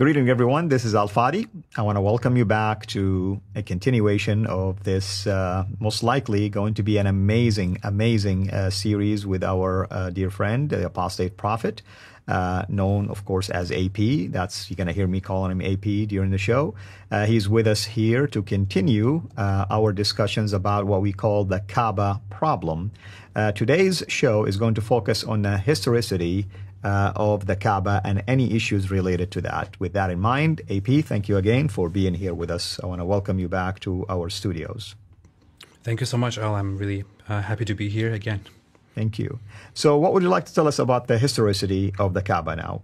Greeting everyone, this is Fadi. I want to welcome you back to a continuation of this most likely going to be an amazing series with our dear friend, the apostate prophet, known of course as AP. That's, you're going to hear me calling him AP during the show. He's with us here to continue our discussions about what we call the Kaaba problem. Today's show is going to focus on the historicity of the Kaaba and any issues related to that. With that in mind, AP, thank you again for being here with us. I want to welcome you back to our studios. Thank you so much, Al. I'm really happy to be here again. Thank you. So what would you like to tell us about the historicity of the Kaaba now?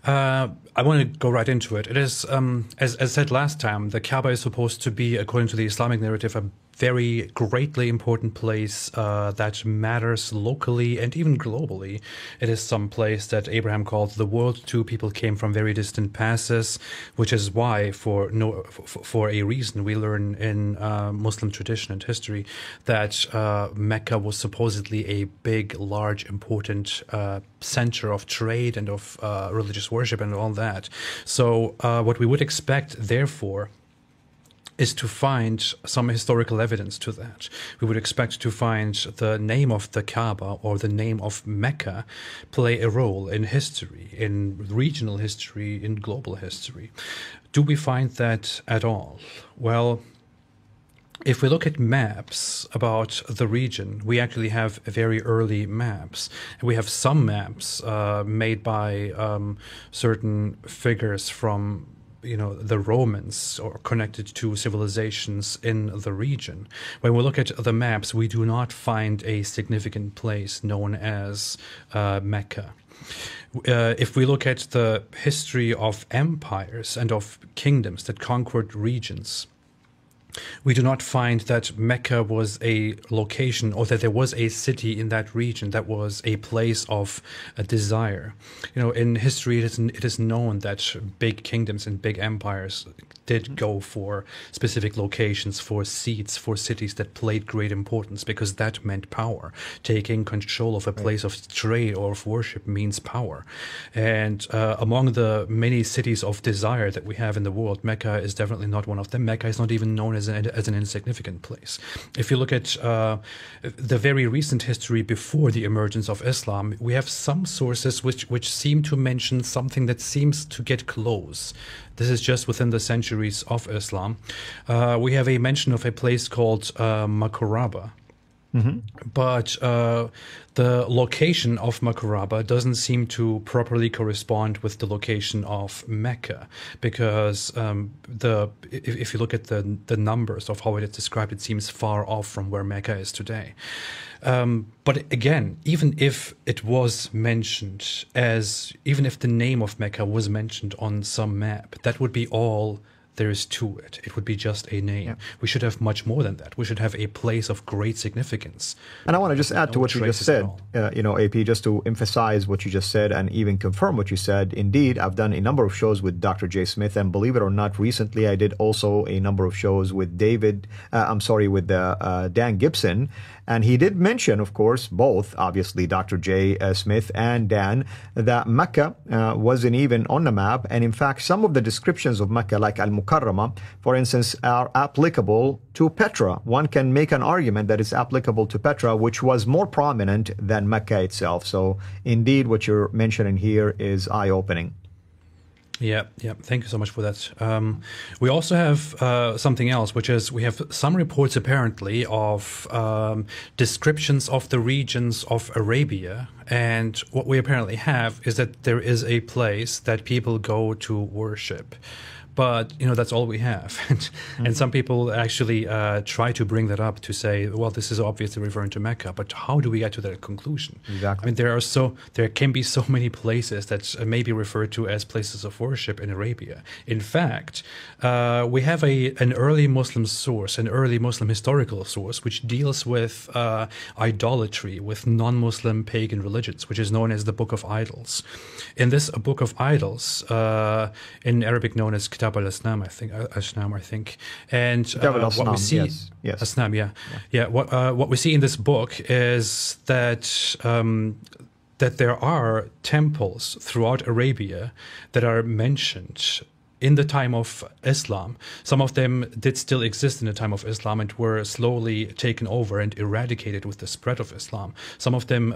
I want to go right into it. It is, as said last time, the Kaaba is supposed to be, according to the Islamic narrative, a very greatly important place that matters locally and even globally. It is some place that Abraham called the world to. People came from very distant passes, which is why, for a reason, we learn in Muslim tradition and history that Mecca was supposedly a big, large, important center of trade and of religious worship and all that. So what we would expect, therefore, is to find some historical evidence to that. We would expect to find the name of the Kaaba or the name of Mecca play a role in history, in regional history, in global history. Do we find that at all? Well, if we look at maps about the region, we actually have very early maps. We have some maps made by certain figures from the Romans or connected to civilizations in the region. When we look at the maps, we do not find a significant place known as Mecca. If we look at the history of empires and of kingdoms that conquered regions, we do not find that Mecca was a location or that there was a city in that region that was a place of a desire. In history, it is known that big kingdoms and big empires did go for specific locations, for seats, for cities that played great importance, because that meant power. Taking control of a place of trade or of worship means power. And among the many cities of desire that we have in the world, Mecca is definitely not one of them. Mecca is not even known as an insignificant place. If you look at the very recent history before the emergence of Islam, we have some sources which seem to mention something that seems to get close. This is just within the centuries of Islam. We have a mention of a place called Makuraba. Mm-hmm. But the location of Makuraba doesn't seem to properly correspond with the location of Mecca, because if you look at the numbers of how it is described, it seems far off from where Mecca is today. But again, even if it was mentioned even if the name of Mecca was mentioned on some map, that would be all there is to it. It would be just a name. Yeah. We should have much more than that. We should have a place of great significance. And I want to just add to what you just said, AP, just to emphasize what you just said and even confirm what you said. Indeed, I've done a number of shows with Dr. J. Smith, and believe it or not, recently I did also a number of shows with Dan Gibson. And he did mention, of course, both, obviously, Dr. J. Smith and Dan, that Mecca wasn't even on the map. And in fact, some of the descriptions of Mecca, like Al-Mukarrama, for instance, are applicable to Petra. One can make an argument that it's applicable to Petra, which was more prominent than Mecca itself. So indeed, what you're mentioning here is eye-opening. Yeah. Thank you so much for that. We also have something else, which is we have some reports apparently of descriptions of the regions of Arabia. And what we apparently have is that there is a place that people go to worship. But, that's all we have. And some people actually try to bring that up to say, well, this is obviously referring to Mecca. But how do we get to that conclusion? Exactly. I mean, there can be so many places that may be referred to as places of worship in Arabia. In fact, we have an early Muslim source, an early Muslim historical source, which deals with idolatry, with non-Muslim pagan religions, which is known as the Book of Idols. In this Book of Idols, in Arabic known as Kitab al-Asnam, I think. And what we see, yes. Asnam, yeah. What we see in this book is that that there are temples throughout Arabia that are mentioned in the time of Islam. Some of them did still exist in the time of Islam and were slowly taken over and eradicated with the spread of Islam. Some of them,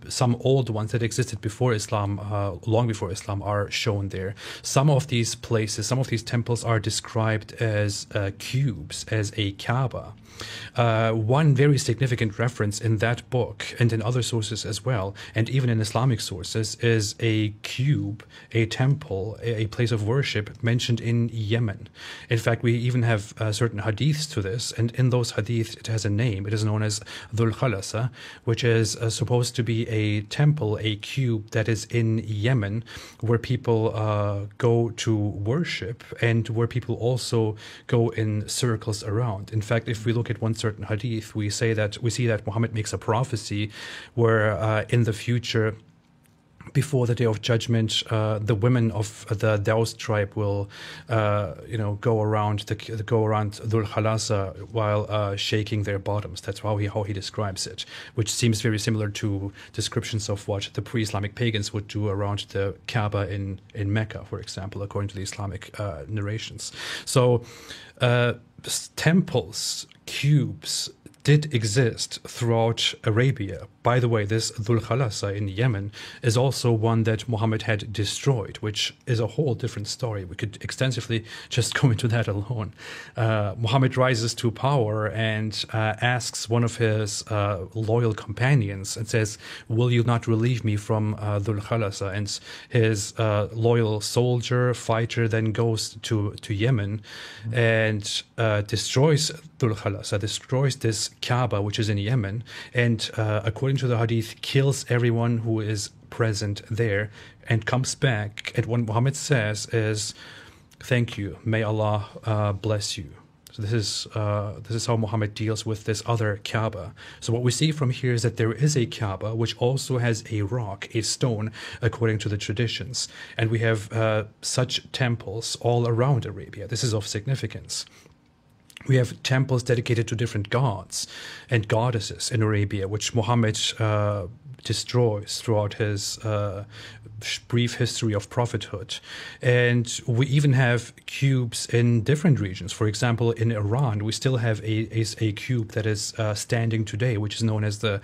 some old ones that existed before Islam, long before Islam, are shown there. Some of these places, some of these temples are described as cubes, as a Kaaba. One very significant reference in that book and in other sources as well, and even in Islamic sources, is a cube, a temple, a place of worship mentioned in Yemen. In fact, we even have certain hadiths to this, and in those hadiths it has a name. It is known as Dhul Khalasa, which is supposed to be a temple, a cube that is in Yemen, where people go to worship and where people also go in circles around. In fact, if we look at one certain hadith, we see that Muhammad makes a prophecy where in the future, before the day of judgment, the women of the Daus tribe will, go around Dhul Khalasa while shaking their bottoms. That's how he describes it, which seems very similar to descriptions of what the pre-Islamic pagans would do around the Kaaba in Mecca, for example, according to the Islamic narrations. So, temples, cubes, did exist throughout Arabia. By the way, this Dhul Khalasa in Yemen is also one that Muhammad had destroyed, which is a whole different story. We could extensively just go into that alone. Muhammad rises to power and asks one of his loyal companions and says, "Will you not relieve me from Dhul Khalasa?" And his loyal soldier, fighter, then goes to Yemen and destroys Dhul Khalasa, destroys this Kaaba, which is in Yemen, and according to the hadith, kills everyone who is present there and comes back. And what Muhammad says is, "Thank you, may Allah bless you." So this is how Muhammad deals with this other Kaaba. So what we see from here is that there is a Kaaba which also has a rock, a stone, according to the traditions. And we have such temples all around Arabia. This is of significance. We have temples dedicated to different gods and goddesses in Arabia, which Muhammad destroys throughout his brief history of prophethood. And we even have cubes in different regions. For example, in Iran, we still have a cube that is standing today, which is known as the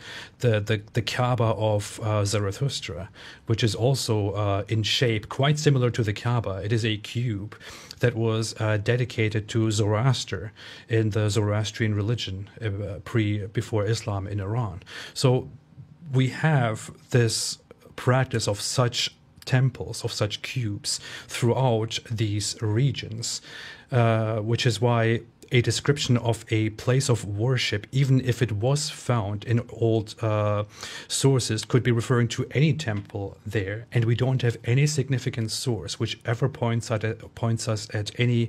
Kaaba of Zarathustra, which is also in shape quite similar to the Kaaba. It is a cube that was dedicated to Zoroaster in the Zoroastrian religion before Islam in Iran. So we have this practice of such temples, of such cubes throughout these regions, which is why a description of a place of worship, even if it was found in old sources, could be referring to any temple there, and we don't have any significant source which ever points us at any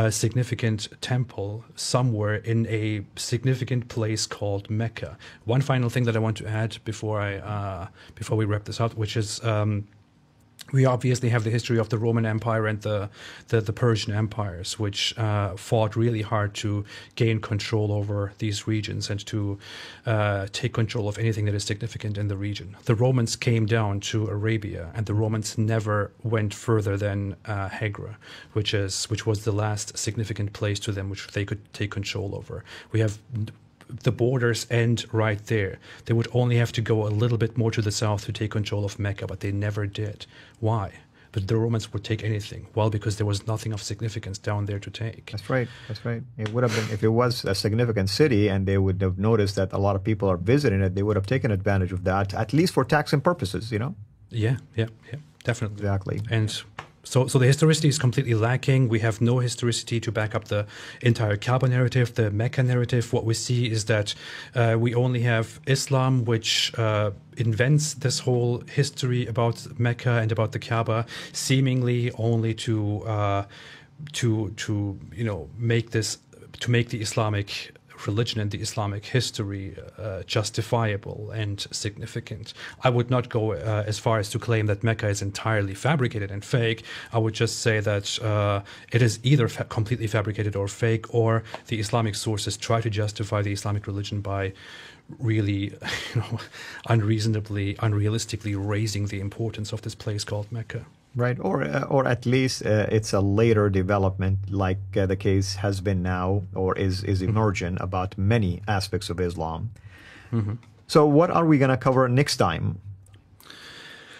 significant temple somewhere in a significant place called Mecca. One final thing that I want to add before we wrap this up, which is we obviously have the history of the Roman Empire and the Persian empires, which fought really hard to gain control over these regions and to take control of anything that is significant in the region. The Romans came down to Arabia, and the Romans never went further than Hegra, which was the last significant place to them which they could take control over. We have the borders end right there. They would only have to go a little bit more to the south to take control of Mecca, but they never did. Why? But the Romans would take anything. Well, because there was nothing of significance down there to take. That's right. That's right. It would have been, if it was a significant city and they would have noticed that a lot of people are visiting it, they would have taken advantage of that, at least for taxing purposes, you know? Yeah, definitely. Exactly. And so the historicity is completely lacking. We have no historicity to back up the entire Kaaba narrative, the Mecca narrative. What we see is that we only have Islam, which invents this whole history about Mecca and about the Kaaba, seemingly only to make the Islamic religion and the Islamic history justifiable and significant. I would not go as far as to claim that Mecca is entirely fabricated and fake. I would just say that it is either completely fabricated or fake, or the Islamic sources try to justify the Islamic religion by really, unrealistically raising the importance of this place called Mecca. Right, or at least it's a later development, like the case has been now, or is emergent about many aspects of Islam. So what are we going to cover next time?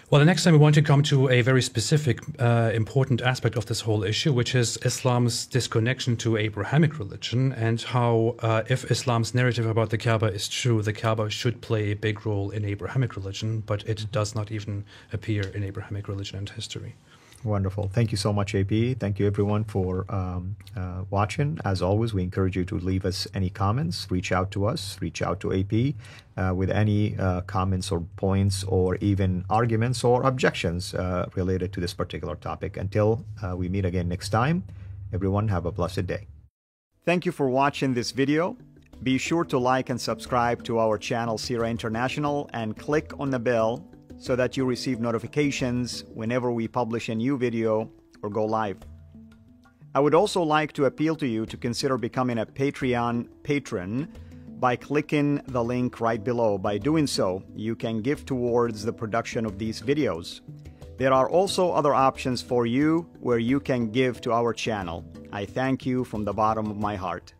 Well, the next time we want to come to a very specific, important aspect of this whole issue, which is Islam's disconnection to Abrahamic religion, and how, if Islam's narrative about the Kaaba is true, the Kaaba should play a big role in Abrahamic religion, but it does not even appear in Abrahamic religion and history. Wonderful. Thank you so much, AP. Thank you, everyone, for watching. As always, we encourage you to leave us any comments, reach out to us, reach out to AP with any comments or points or even arguments or objections related to this particular topic. Until we meet again next time, everyone have a blessed day. Thank you for watching this video. Be sure to like and subscribe to our channel, CIRA International, and click on the bell so that you receive notifications whenever we publish a new video or go live. I would also like to appeal to you to consider becoming a Patreon patron by clicking the link right below. By doing so, you can give towards the production of these videos. There are also other options for you where you can give to our channel. I thank you from the bottom of my heart.